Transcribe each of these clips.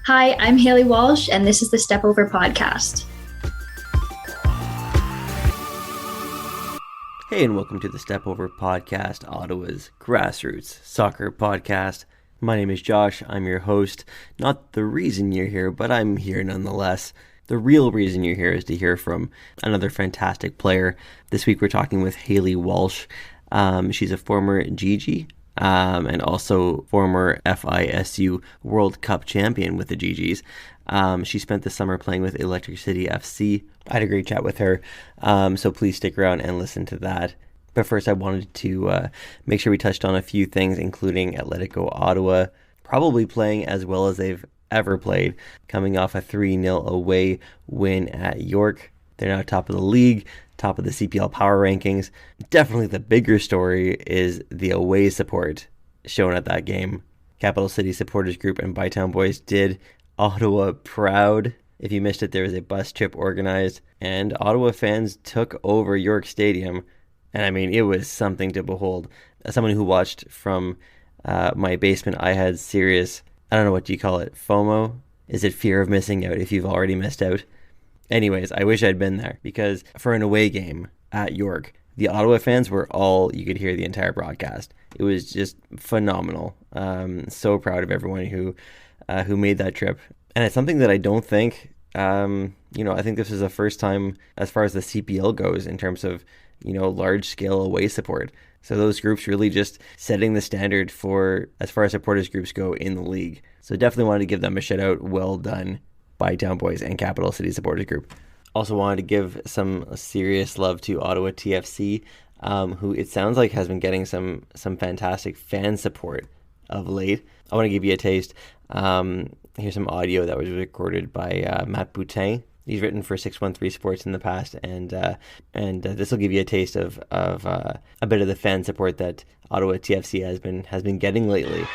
Hi, I'm Hailey Walsh, and this is the Step Over podcast. Hey, and welcome to the Step Over podcast, Ottawa's grassroots soccer podcast. My name is Josh. I'm your host. Not the reason you're here, but I'm here nonetheless. The real reason you're here is to hear from another fantastic player. This week we're talking with Hailey Walsh. She's a former GG and also former FISU World Cup champion with the GGs. She spent the summer playing with Electric City FC. I had a great chat with her, so please stick around and listen to that. But first I wanted to make sure we touched on a few things, including Atletico Ottawa probably playing as well as they've ever played, coming off a 3-0 away win at York. They're now top of the league, top of the CPL power rankings. Definitely the bigger story is the away support shown at that game. Capital City Supporters Group and Bytown Boys did Ottawa proud. If you missed it, there was a bus trip organized, and Ottawa fans took over York Stadium. And I mean, it was something to behold. As someone who watched from my basement, I had serious, I don't know, what do you call it? FOMO? Is it fear of missing out if you've already missed out? Anyways, I wish I'd been there, because for an away game at York, the Ottawa fans were all you could hear the entire broadcast. It was just phenomenal. So proud of everyone who made that trip. And it's something that I don't think, I think this is the first time as far as the CPL goes in terms of, large scale away support. So those groups really just setting the standard for as far as supporters groups go in the league. So definitely wanted to give them a shout out. Well done, Bytown Boys and Capital City Supporters Group. Also wanted to give some serious love to Ottawa TFC, who it sounds like has been getting some fantastic fan support of late. I want to give you a taste. Here's some audio that was recorded by Matt Boutin. He's written for 613 Sports in the past, and this will give you a taste of a bit of the fan support that Ottawa TFC has been getting lately.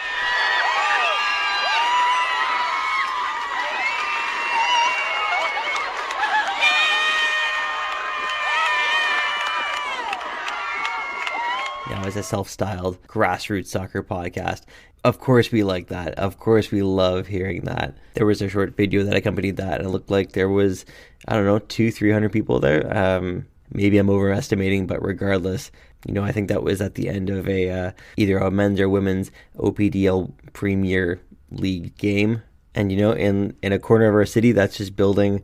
Now, as a self-styled grassroots soccer podcast, of course we like that. Of course we love hearing that. There was a short video that accompanied that, and it looked like there was, 200-300 people there. Maybe I'm overestimating, but regardless, I think that was at the end of either a men's or women's OPDL Premier League game. And, in a corner of our city, that's just building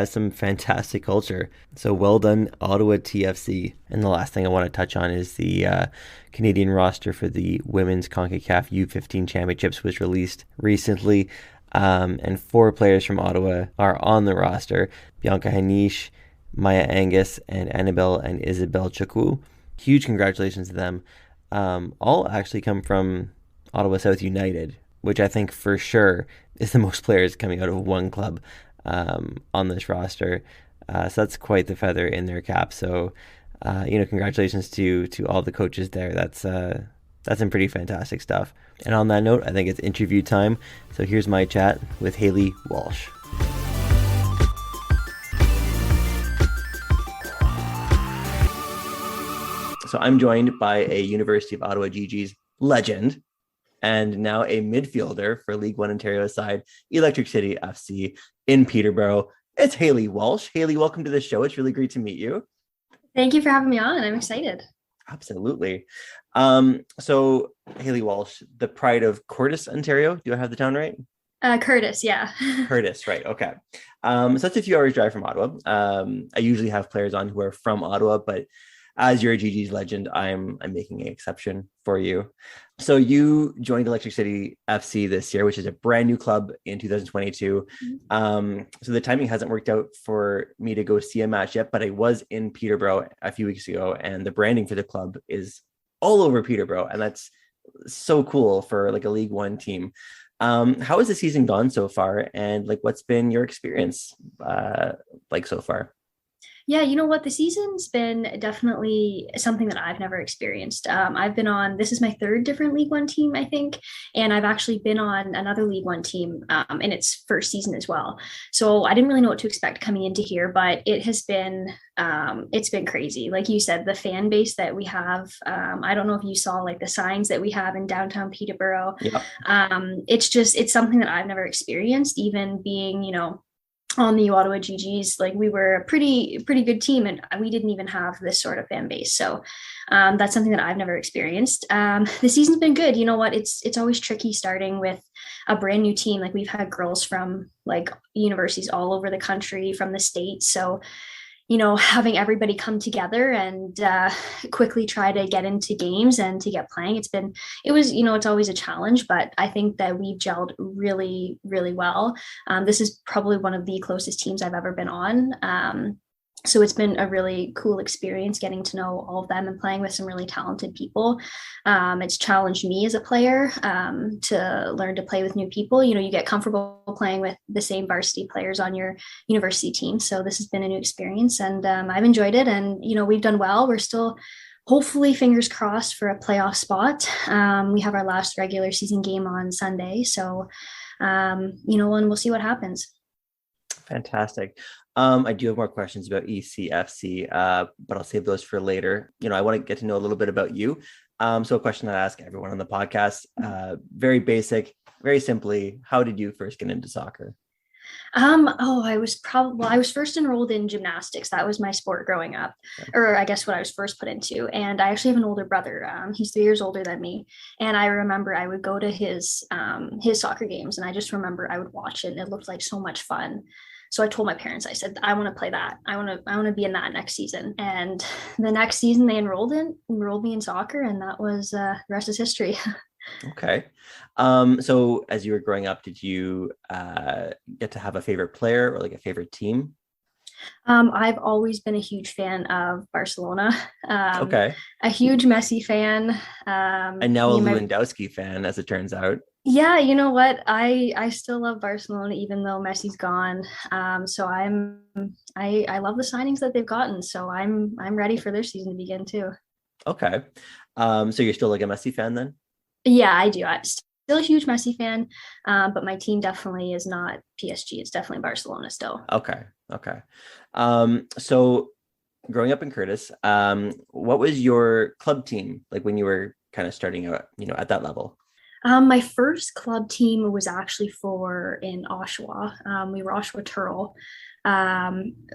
some fantastic culture. So well done, Ottawa TFC. And the last thing I want to touch on is the Canadian roster for the Women's CONCACAF U15 Championships was released recently. And 4 players from Ottawa are on the roster: Bianca Hanish, Maya Angus, and Annabelle and Isabel Chukwu. Huge congratulations to them. All actually come from Ottawa South United, which I think for sure is the most players coming out of one club on this roster. So that's quite the feather in their cap. So, congratulations to all the coaches there. That's some pretty fantastic stuff. And on that note, I think it's interview time. So here's my chat with Hailey Walsh. So I'm joined by a University of Ottawa GG's legend, and now a midfielder for League One Ontario side, Electric City FC in Peterborough. It's Hailey Walsh. Hailey, welcome to the show. It's really great to meet you. Thank you for having me on. I'm excited. Absolutely. So Hailey Walsh, the pride of Cottages, Ontario. Do I have the town right? Curtis, yeah. Curtis, right. Okay. So that's a few hours drive from Ottawa. I usually have players on who are from Ottawa, but as you're a GG's legend, I'm making an exception for you. So you joined Electric City FC this year, which is a brand new club in 2022. So the timing hasn't worked out for me to go see a match yet, but I was in Peterborough a few weeks ago, and the branding for the club is all over Peterborough, and that's so cool for like a League One team. How has the season gone so far, and like what's been your experience like so far? Yeah, you know what? The season's been definitely something that I've never experienced. I've been on, this is my third different League One team, I think. And I've actually been on another League One team in its first season as well. So I didn't really know what to expect coming into here, but it's been crazy. Like you said, the fan base that we have, I don't know if you saw like the signs that we have in downtown Peterborough. Yeah. It's something that I've never experienced, even being, on the Ottawa GGs, like we were a pretty good team, and we didn't even have this sort of fan base. So that's something that I've never experienced. The season's been good. You know what? It's always tricky starting with a brand new team. Like we've had girls from like universities all over the country, from the States. So having everybody come together and quickly try to get into games and to get playing, it's always a challenge, but I think that we've gelled really, really well. This is probably one of the closest teams I've ever been on. So it's been a really cool experience getting to know all of them and playing with some really talented people. It's challenged me as a player to learn to play with new people. You get comfortable playing with the same varsity players on your university team. So this has been a new experience, and I've enjoyed it. And, we've done well. We're still hopefully fingers crossed for a playoff spot. We have our last regular season game on Sunday. So, and we'll see what happens. Fantastic. I do have more questions about ECFC, but I'll save those for later. I want to get to know a little bit about you. So a question that I ask everyone on the podcast, very basic, very simply, how did you first get into soccer? I was first enrolled in gymnastics. That was my sport growing up, or I guess what I was first put into. And I actually have an older brother. He's 3 years older than me. And I remember I would go to his soccer games, and I just remember I would watch it, and it looked like so much fun. So I told my parents, I said, I want to play that. I want to be in that next season. And the next season they enrolled me in soccer, and that was the rest is history. Okay. So as you were growing up, did you get to have a favorite player or like a favorite team? I've always been a huge fan of Barcelona. Okay. A huge Messi fan. And now a Lewandowski fan, as it turns out. Yeah, you know what? I still love Barcelona even though Messi's gone. So I love the signings that they've gotten. So I'm ready for their season to begin too. Okay. So you're still like a Messi fan then? Yeah, I do. I'm still a huge Messi fan, but my team definitely is not PSG. It's definitely Barcelona still. Okay. So growing up in Curtis, what was your club team like when you were kind of starting out, at that level? My first club team was actually in Oshawa. We were Oshawa Turl,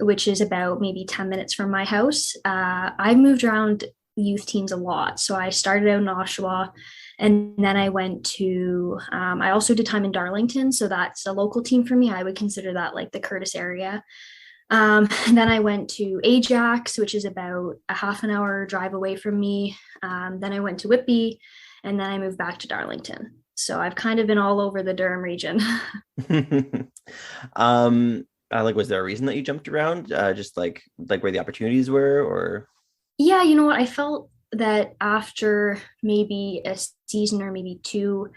which is about maybe 10 minutes from my house. I moved around youth teams a lot. So I started out in Oshawa, and then I went to, I also did time in Darlington. So that's a local team for me. I would consider that like the Curtis area. And then I went to Ajax, which is about a half an hour drive away from me. Then I went to Whitby, and then I moved back to Darlington. So I've kind of been all over the Durham region. Was there a reason that you jumped around? Just like where the opportunities were, or? Yeah, you know what? I felt that after maybe a season or maybe two,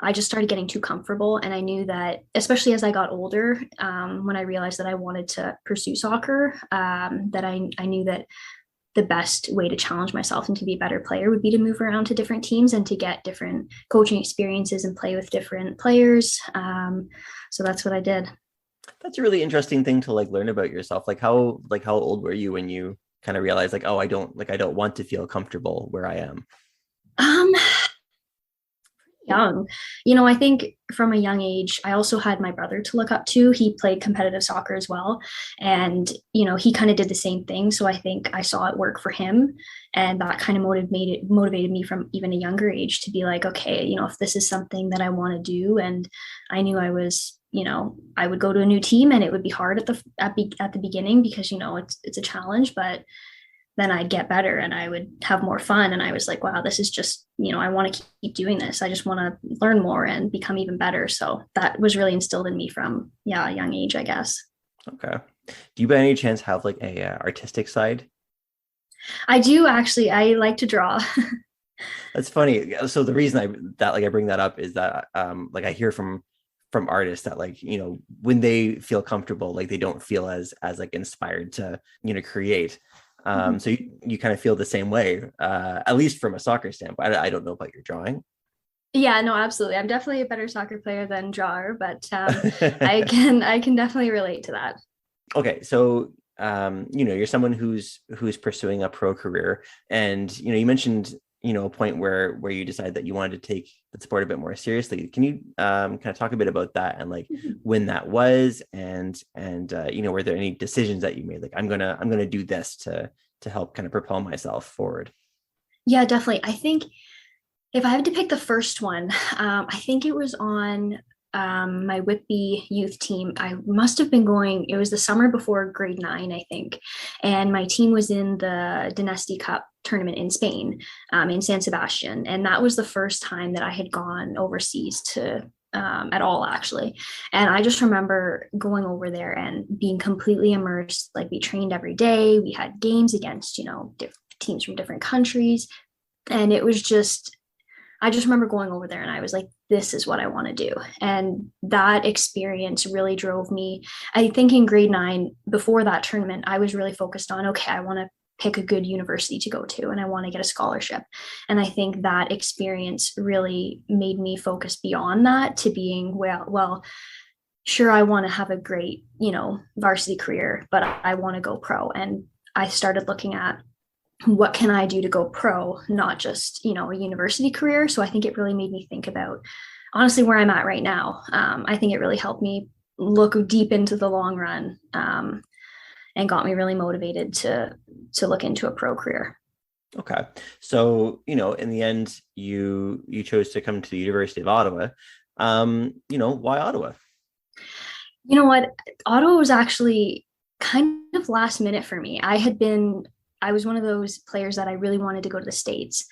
I just started getting too comfortable. And I knew that, especially as I got older, when I realized that I wanted to pursue soccer, that I knew that the best way to challenge myself and to be a better player would be to move around to different teams and to get different coaching experiences and play with different players. So that's what I did. That's a really interesting thing to like learn about yourself. How old were you when you kind of realized like, oh, I don't want to feel comfortable where I am? Young. I think from a young age, I also had my brother to look up to. He played competitive soccer as well. And, he kind of did the same thing. So I think I saw it work for him. And that kind of motivated me from even a younger age to be like, okay, if this is something that I want to do. And I knew I was, I would go to a new team and it would be hard at the beginning because, it's a challenge, but then I'd get better and I would have more fun. And I was like, wow, this is just, I want to keep doing this. I just want to learn more and become even better. So that was really instilled in me from, a young age, I guess. Okay. Do you by any chance have like a artistic side? I do actually. I like to draw. That's funny. So the reason I bring that up is that I hear from from artists that like, when they feel comfortable, like they don't feel as like inspired to, create. So you kind of feel the same way, at least from a soccer standpoint. I don't know about your drawing. Yeah, no, absolutely. I'm definitely a better soccer player than drawer, but I can definitely relate to that. Okay, so you're someone who's pursuing a pro career, and you mentioned a point where you decided that you wanted to take the sport a bit more seriously. Can you kind of talk a bit about that and like when that was, and were there any decisions that you made, like I'm gonna do this to help kind of propel myself forward? Yeah, definitely. I think if I had to pick the first one, I think it was on my Whitby youth team. I must have been going, it was the summer before grade 9, I think. And my team was in the Dynasty Cup tournament in Spain, in San Sebastian. And that was the first time that I had gone overseas to at all, actually. And I just remember going over there and being completely immersed. Like we trained every day. We had games against, different teams from different countries. And it was just, I just remember going over there and I was like, this is what I want to do. And that experience really drove me. I think in grade 9, before that tournament, I was really focused on, okay, I want to pick a good university to go to and I want to get a scholarship. And I think that experience really made me focus beyond that to being, well, sure, I want to have a great, varsity career, but I want to go pro. And I started looking at what can I do to go pro, not just, a university career. So I think it really made me think about honestly where I'm at right now. I think it really helped me look deep into the long run, and got me really motivated to look into a pro career. Okay. So, in the end, you chose to come to the University of Ottawa. Why Ottawa? You know what? Ottawa was actually kind of last minute for me. I was one of those players that I really wanted to go to the States.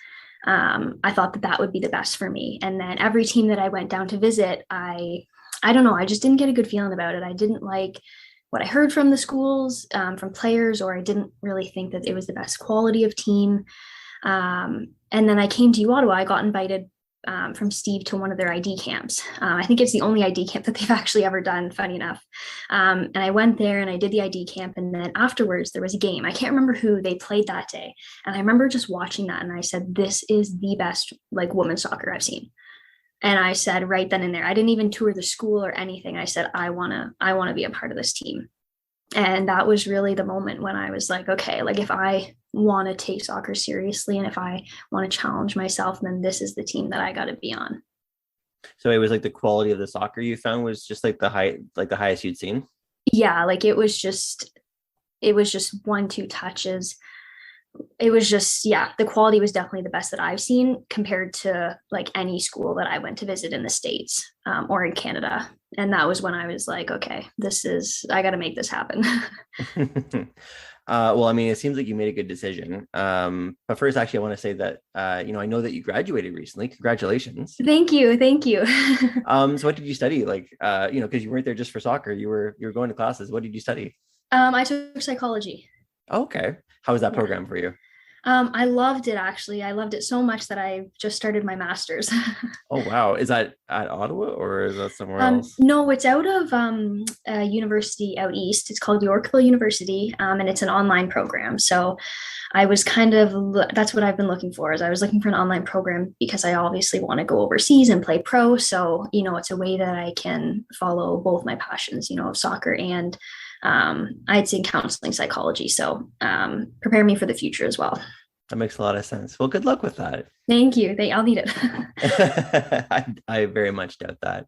I thought that would be the best for me. And then every team that I went down to visit, I don't know, I just didn't get a good feeling about it. I didn't like what I heard from the schools, from players, or I didn't really think that it was the best quality of team. And then I came to Ottawa. I got invited from Steve to one of their ID camps. I think it's the only ID camp that they've actually ever done, funny enough. And I went there and I did the ID camp. And then afterwards, there was a game. I can't remember who they played that day. And I remember just watching that. And I said, this is the best like women's soccer I've seen. And I said right then and there, I didn't even tour the school or anything. I said, I want to be a part of this team. And that was really the moment when I was like, okay, like if I want to take soccer seriously and if I want to challenge myself, then this is the team that I got to be on. So it was like the quality of the soccer you found was just like the highest you'd seen. Yeah, like it was just 1-2 touches. It was just, yeah, the quality was definitely the best that I've seen compared to like any school that I went to visit in the States, or in Canada. And that was when I was like, okay, I got to make this happen. Well, I mean, it seems like you made a good decision. But first, actually, I want to say that, I know that you graduated recently. Congratulations. Thank you. So what did you study? Like, because you weren't there just for soccer, you were going to classes. What did you study? I took psychology. Okay. How was that program for you? I loved it, actually. I loved it so much that I just started my master's. Oh, wow. Is that at Ottawa or is that somewhere else? No, it's out of a university out east. It's called Yorkville University, and it's an online program. So I was that's what I've been looking for, is I was looking for an online program because I obviously want to go overseas and play pro. So, it's a way that I can follow both my passions, of soccer and I'd say counseling psychology. So prepare me for the future as well. That makes a lot of sense. Well, good luck with that. Thank you. I'll need it. I very much doubt that.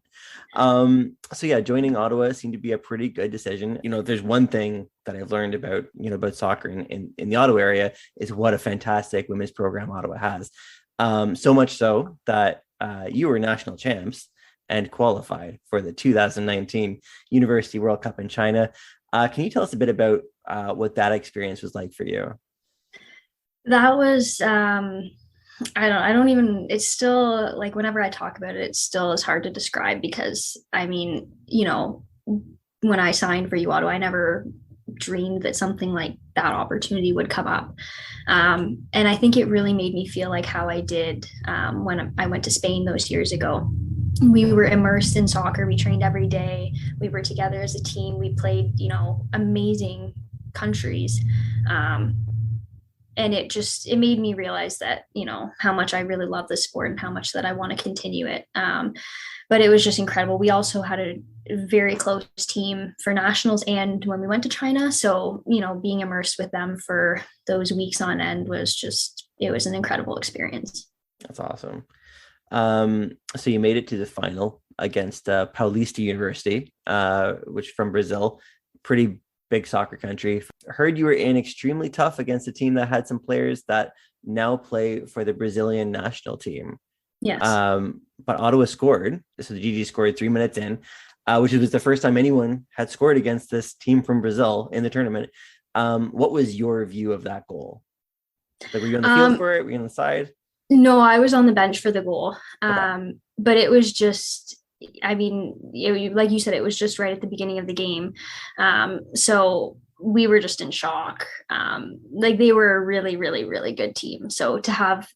So yeah, joining Ottawa seemed to be a pretty good decision. If there's one thing that I've learned about, about soccer in the Ottawa area, is what a fantastic women's program Ottawa has. So much so that you were national champs and qualified for the 2019 University World Cup in China. Can you tell us a bit about what that experience was like for you? That was, I don't even, it's still like, whenever I talk about it, it still is hard to describe because I mean, when I signed for Ottawa, I never dreamed that something like that opportunity would come up. And I think it really made me feel like how I did when I went to Spain those years ago. we were immersed in soccer. We trained every day. We were together as a team. We played, amazing countries. And it made me realize that, how much I really love the sport and how much that I want to continue it. But it was just incredible. We also had a very close team for nationals and when we went to China. So, being immersed with them for those weeks on end it was an incredible experience. That's awesome. So you made it to the final against Paulista University, which from Brazil, pretty big soccer country. Heard you were in extremely tough against a team that had some players that now play for the Brazilian national team. Yes. But Ottawa scored. So the GG scored 3 minutes in, which was the first time anyone had scored against this team from Brazil in the tournament. What was your view of that goal? Like, were you on the field for it? Were you on the side? No, I was on the bench for the goal. Okay. But it was just, like you said, it was just right at the beginning of the game. So we were just in shock. They were a really, really, really good team. So to have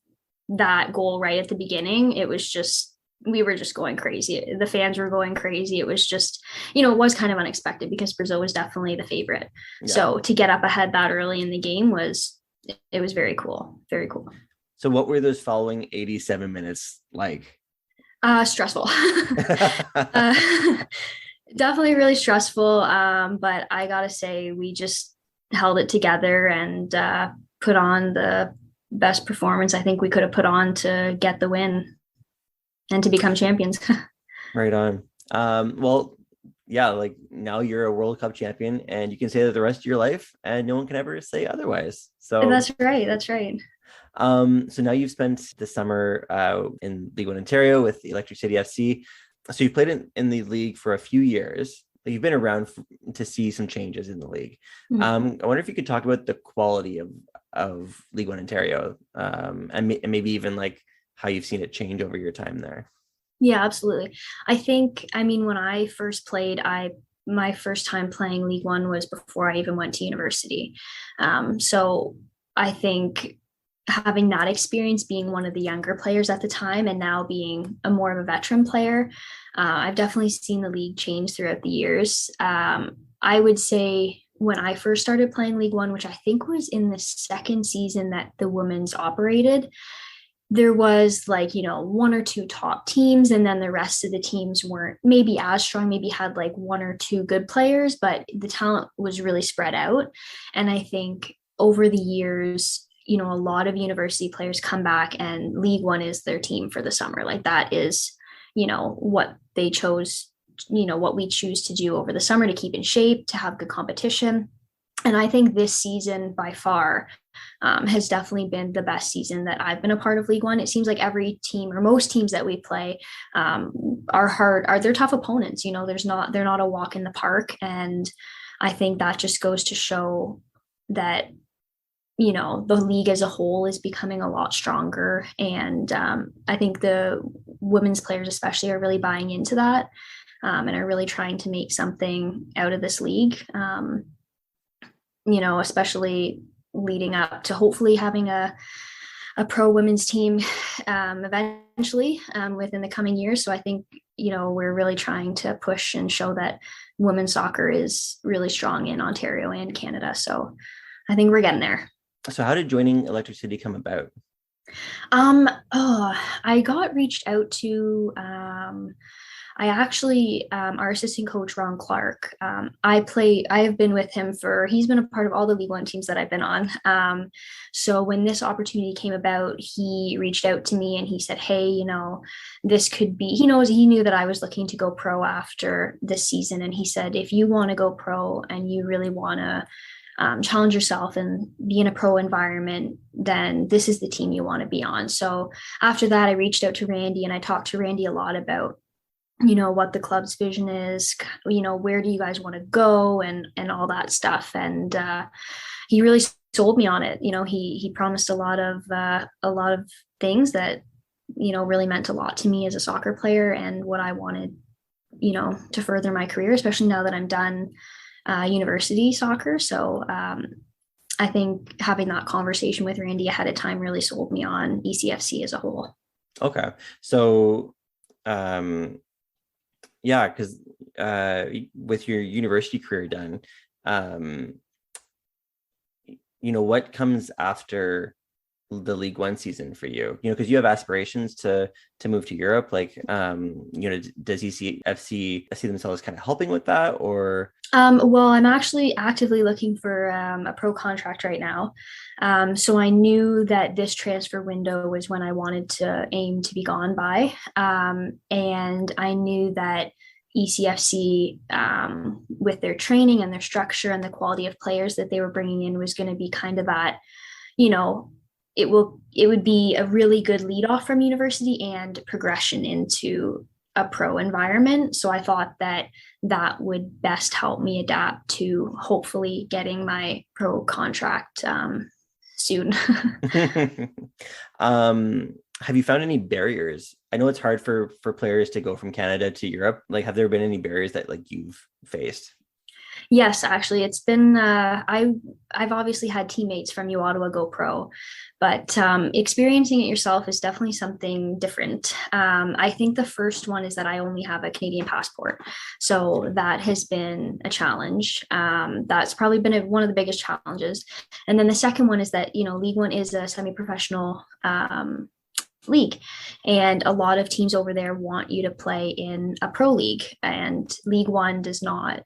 that goal right at the beginning, we were just going crazy. The fans were going crazy. It was just, it was kind of unexpected because Brazil was definitely the favorite. Yeah. So to get up ahead that early in the game it was very cool. Very cool. So what were those following 87 minutes like? Stressful. Definitely really stressful. But I gotta say, we just held it together and put on the best performance I think we could have put on to get the win and to become champions. Right on. Well, yeah, like now you're a World Cup champion and you can say that the rest of your life and no one can ever say otherwise. So That's right. So now you've spent the summer in League One Ontario with Electric City FC. So you've played in the league for a few years. You've been around to see some changes in the league. Mm-hmm. I wonder if you could talk about the quality of League One Ontario and maybe even like how you've seen it change over your time there. Yeah, absolutely. When I first played, my first time playing League One was before I even went to university. So I think having that experience, being one of the younger players at the time and now being a more of a veteran player, I've definitely seen the league change throughout the years. I would say when I first started playing League One, which I think was in the second season that the women's operated, there was one or two top teams, and then the rest of the teams weren't maybe as strong, maybe had like one or two good players, but the talent was really spread out. And I think over the years, a lot of university players come back and League One is their team for the summer. Like that is, what they chose, what we choose to do over the summer to keep in shape, to have good competition. And I think this season by far has definitely been the best season that I've been a part of League One. It seems like every team or most teams that we play they're tough opponents. They're not a walk in the park. And I think that just goes to show that, the league as a whole is becoming a lot stronger. And I think the women's players especially are really buying into that and are really trying to make something out of this league. Especially leading up to hopefully having a pro women's team eventually within the coming years. So I think, we're really trying to push and show that women's soccer is really strong in Ontario and Canada. So I think we're getting there. So how did joining Electric City come about? I got reached out to, our assistant coach, Ron Clark. I have been with him he's been a part of all the League One teams that I've been on. So when this opportunity came about, he reached out to me and he said, hey, this could be, he knew that I was looking to go pro after this season. And he said, if you want to go pro and you really want to challenge yourself and be in a pro environment, then this is the team you want to be on. So after that, I reached out to Randy and I talked to Randy a lot about, what the club's vision is, where do you guys want to go and all that stuff. And he really sold me on it. He promised a lot of things that, really meant a lot to me as a soccer player and what I wanted, to further my career, especially now that I'm done university soccer. So I think having that conversation with Randy ahead of time really sold me on ECFC as a whole. Okay. So Yeah, because with your university career done, um, what comes after the League One season for you? Because you have aspirations to move to Europe. Like, does ECFC see themselves kind of helping with that, or? Well, I'm actually actively looking for a pro contract right now. So I knew that this transfer window was when I wanted to aim to be gone by. And I knew that ECFC, with their training and their structure and the quality of players that they were bringing in, was going to be kind of at, you know, it would be a really good lead off from university and progression into a pro environment. So I thought that would best help me adapt to hopefully getting my pro contract soon. Have you found any barriers? I know it's hard for players to go from Canada to Europe. Like, have there been any barriers that like you've faced? Yes, actually, it's been. I've obviously had teammates from U Ottawa go pro, but experiencing it yourself is definitely something different. I think the first one is that I only have a Canadian passport, so that has been a challenge. That's probably been one of the biggest challenges. And then the second one is that League One is a semi-professional league, and a lot of teams over there want you to play in a pro league, and League One is not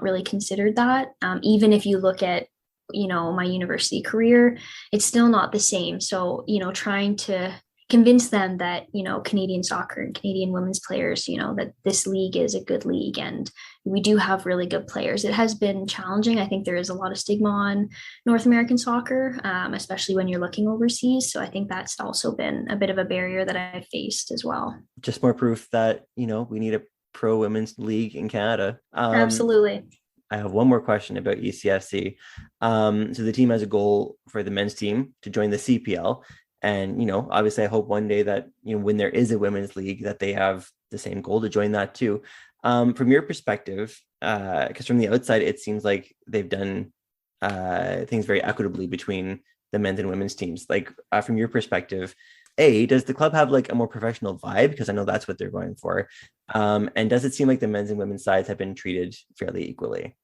really considered that. Even if you look at my university career, it's still not the same. So trying to convince them that Canadian soccer and Canadian women's players, that this league is a good league and we do have really good players. It has been challenging. I think there is a lot of stigma on North American soccer, especially when you're looking overseas. So I think that's also been a bit of a barrier that I've faced as well. Just more proof that we need a pro women's league in Canada. Absolutely. I have one more question about ECFC. So the team has a goal for the men's team to join the CPL. And, obviously I hope one day that, when there is a women's league, that they have the same goal to join that too. From your perspective, because from the outside, it seems like they've done things very equitably between the men's and women's teams. Like from your perspective, does the club have like a more professional vibe? Because I know that's what they're going for. And does it seem like the men's and women's sides have been treated fairly equally?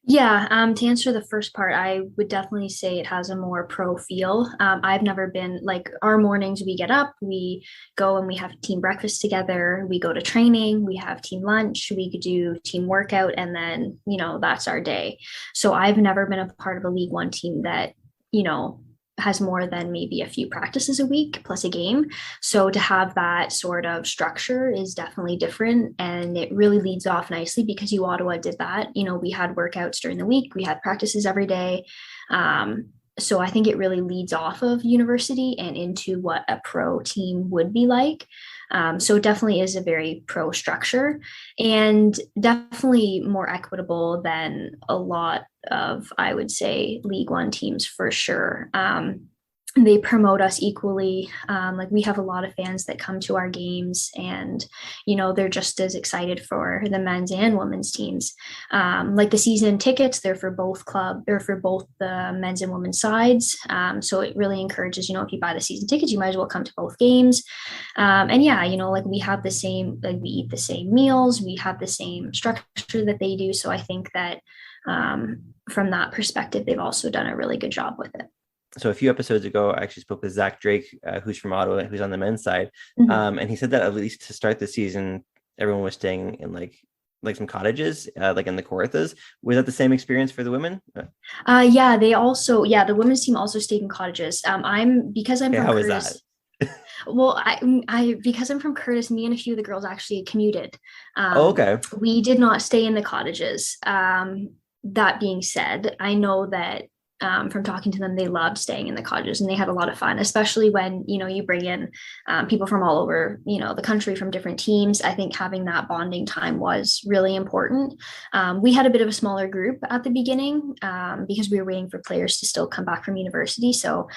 Yeah, to answer the first part, I would definitely say it has a more pro feel. I've never been like our mornings, we get up, we go and we have team breakfast together, we go to training, we have team lunch, we could do team workout, and then, that's our day. So I've never been a part of a League One team that, has more than maybe a few practices a week plus a game. So to have that sort of structure is definitely different. And it really leads off nicely because U Ottawa did that. We had workouts during the week, we had practices every day. So I think it really leads off of university and into what a pro team would be like. So it definitely is a very pro structure and definitely more equitable than a lot of, I would say, League One teams for sure. They promote us equally. Like we have a lot of fans that come to our games and, they're just as excited for the men's and women's teams. Like the season tickets, they're for both the men's and women's sides. So it really encourages, if you buy the season tickets, you might as well come to both games. And yeah, like we have the same, like we eat the same meals, we have the same structure that they do. So I think that from that perspective, they've also done a really good job with it. So a few episodes ago, I actually spoke with Zach Drake, who's from Ottawa, who's on the men's side. Mm-hmm. And he said that at least to start the season, everyone was staying in like some cottages, like in the Cottages. Was that the same experience for the women? Yeah, the women's team also stayed in cottages. Because I'm from how Curtis. Was that? Well, because I'm from Curtis, me and a few of the girls actually commuted. Okay. We did not stay in the cottages. That being said, I know that from talking to them, they loved staying in the cottages and they had a lot of fun, especially when, you bring in people from all over, the country from different teams. I think having that bonding time was really important. We had a bit of a smaller group at the beginning because we were waiting for players to still come back from university. So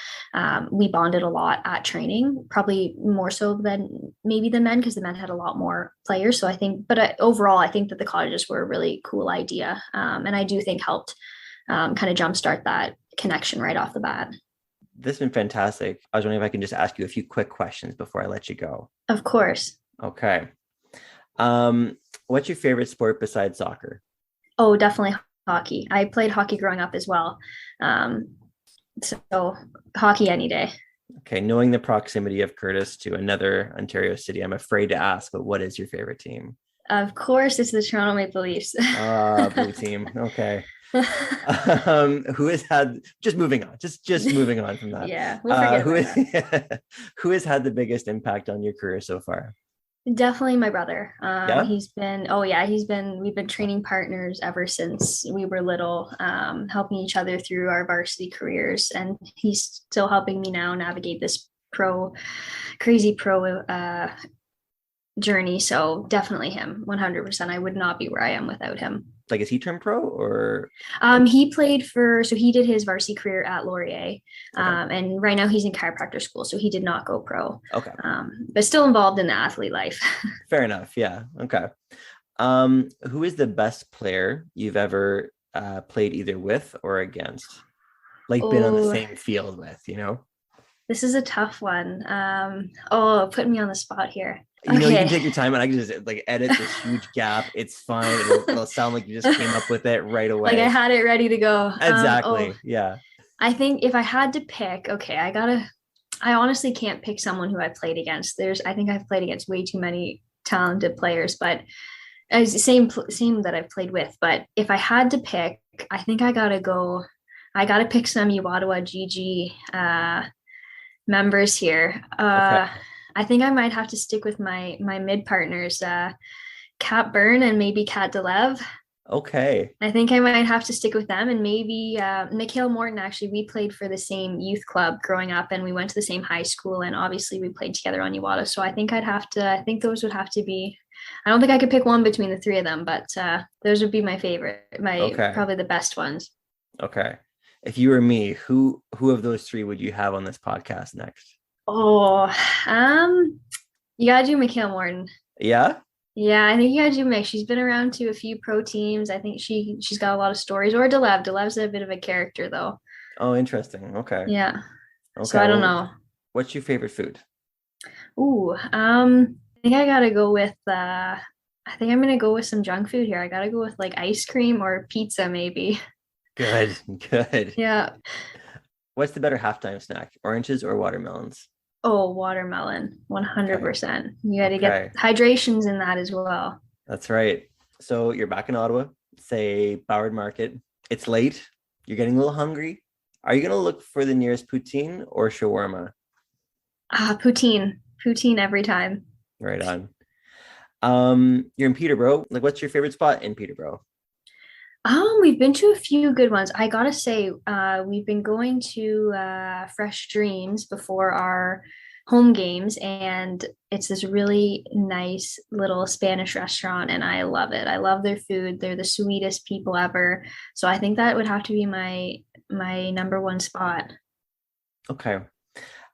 we bonded a lot at training, probably more so than maybe the men because the men had a lot more players. So I think, but overall, I think that the cottages were a really cool idea. And I do think helped kind of jumpstart that connection right off the bat. This has been fantastic. I was wondering if I can just ask you a few quick questions before I let you go. Of course. Okay. What's your favorite sport besides soccer? Oh, definitely hockey. I played hockey growing up as well. Um, so hockey any day. Okay, knowing the proximity of Curtis to another Ontario city, I'm afraid to ask, but what is your favorite team? Of course, it's the Toronto Maple Leafs. Blue team. Okay. Who has had just moving on from that. Yeah, we'll forget Who about that. who has had the biggest impact on your career so far? Definitely my brother. Yeah. We've been training partners ever since we were little, helping each other through our varsity careers. And he's still helping me now navigate this crazy pro journey. So definitely him, 100%. I would not be where I am without him. Like, is he turned pro or? He did his varsity career at Laurier. Okay. And right now he's in chiropractor school, so he did not go pro. Okay. But still involved in the athlete life. Fair enough. Yeah. Okay. Who is the best player you've ever played either with or against? Like been on the Oh, same field with, this is a tough one. Put me on the spot here. You Okay. can take your time and I can just like edit this huge gap. It's fine. It'll sound like you just came up with it right away. Like I had it ready to go. Exactly. Yeah. I think if I had to pick, okay, I honestly can't pick someone who I played against. I think I've played against way too many talented players, but same that I've played with. But if I had to pick, I think I gotta pick some U Ottawa GG members here. Okay. I think I might have to stick with my mid partners, Kat Byrne and maybe Kat Delev. Okay. I think I might have to stick with them, and maybe Mikhail Morton. Actually, we played for the same youth club growing up, and we went to the same high school, and obviously we played together on UWATA. So I think I think those would have to be. I don't think I could pick one between the three of them, but those would be my favorite, probably the best ones. Okay. If you were me, who of those three would you have on this podcast next? Oh, you gotta do Mikhail Morton. Yeah. Yeah, I think you gotta do mix. She's been around to a few pro teams. I think she's got a lot of stories. Or Delev. Delev's a bit of a character though. Oh, interesting. Okay. Yeah. Okay. So I don't know. What's your favorite food? Ooh, I think I gotta go with I think I'm gonna go with some junk food here. I gotta go with like ice cream or pizza, maybe. Good. Good. Yeah. What's the better halftime snack? Oranges or watermelons? Oh, watermelon, 100%. Okay. You gotta get hydrations in that as well. That's right. So you're back in Ottawa, say Boward Market. It's late. You're getting a little hungry. Are you gonna look for the nearest poutine or shawarma? Poutine. Poutine every time. Right on. You're in Peterborough. Like, what's your favorite spot in Peterborough? We've been to a few good ones. I gotta say, we've been going to Fresh Dreams before our home games, and it's this really nice little Spanish restaurant, and I love it. I love their food. They're the sweetest people ever. So I think that would have to be my number one spot. Okay.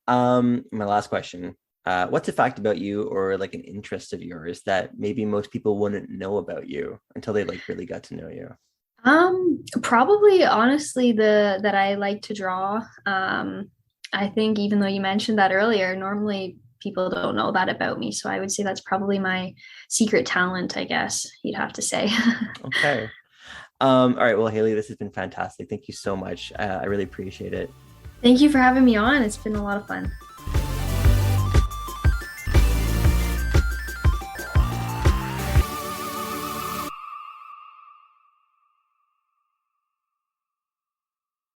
My last question. What's a fact about you or like an interest of yours that maybe most people wouldn't know about you until they like really got to know you? Probably honestly that I like to draw. I think even though you mentioned that earlier, normally people don't know that about me. So I would say that's probably my secret talent, I guess you'd have to say. Okay. All right. Well, Hailey, this has been fantastic. Thank you so much. I really appreciate it. Thank you for having me on. It's been a lot of fun.